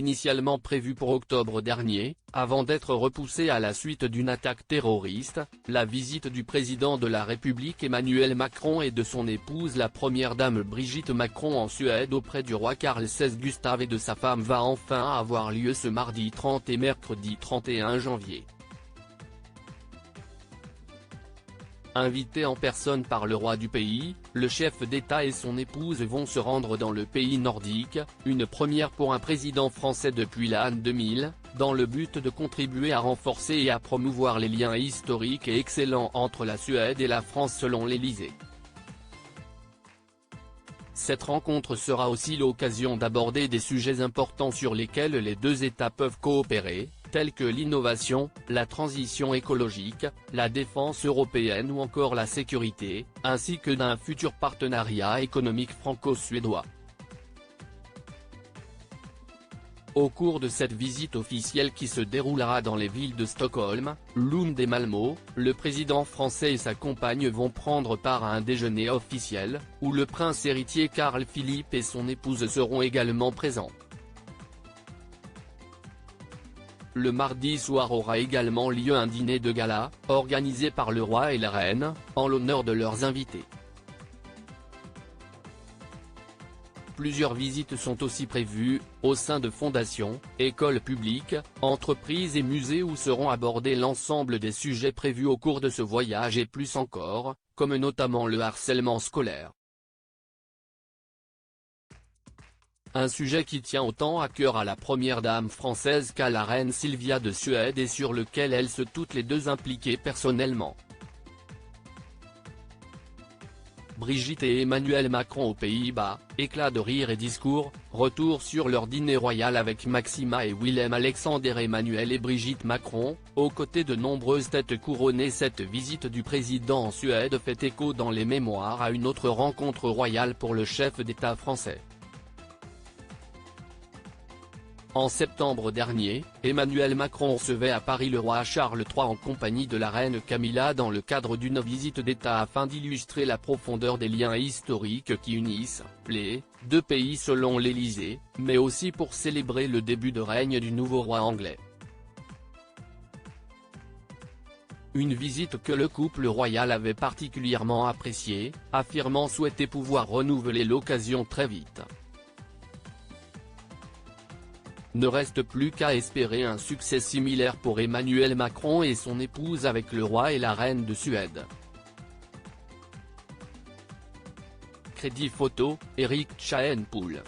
initialement prévue pour octobre dernier, avant d'être repoussée à la suite d'une attaque terroriste. La visite du président de la République Emmanuel Macron et de son épouse la première dame Brigitte Macron en Suède auprès du roi Carl XVI Gustave et de sa femme va enfin avoir lieu ce mardi 30 et mercredi 31 janvier. Invité en personne par le roi du pays, le chef d'État et son épouse vont se rendre dans le pays nordique, une première pour un président français depuis l'an 2000, dans le but de contribuer à renforcer et à promouvoir les liens historiques et excellents entre la Suède et la France selon l'Élysée. Cette rencontre sera aussi l'occasion d'aborder des sujets importants sur lesquels les deux États peuvent coopérer, tels que l'innovation, la transition écologique, la défense européenne ou encore la sécurité, ainsi que d'un futur partenariat économique franco-suédois. Au cours de cette visite officielle qui se déroulera dans les villes de Stockholm, Lund et Malmö, le président français et sa compagne vont prendre part à un déjeuner officiel, où le prince héritier Carl Philippe et son épouse seront également présents. Le mardi soir aura également lieu un dîner de gala, organisé par le roi et la reine, en l'honneur de leurs invités. Plusieurs visites sont aussi prévues, au sein de fondations, écoles publiques, entreprises et musées où seront abordés l'ensemble des sujets prévus au cours de ce voyage et plus encore, comme notamment le harcèlement scolaire. Un sujet qui tient autant à cœur à la première dame française qu'à la reine Sylvia de Suède et sur lequel elles se toutes les deux impliquées personnellement. Brigitte et Emmanuel Macron aux Pays-Bas, éclat de rire et discours, retour sur leur dîner royal avec Maxima et Willem-Alexander. Emmanuel et Brigitte Macron, aux côtés de nombreuses têtes couronnées. Cette visite du président en Suède fait écho dans les mémoires à une autre rencontre royale pour le chef d'État français. En septembre dernier, Emmanuel Macron recevait à Paris le roi Charles III en compagnie de la reine Camilla dans le cadre d'une visite d'État afin d'illustrer la profondeur des liens historiques qui unissent les deux pays selon l'Élysée, mais aussi pour célébrer le début de règne du nouveau roi anglais. Une visite que le couple royal avait particulièrement appréciée, affirmant souhaiter pouvoir renouveler l'occasion très vite. Ne reste plus qu'à espérer un succès similaire pour Emmanuel Macron et son épouse avec le roi et la reine de Suède. Crédit photo, Eric Chaenpool.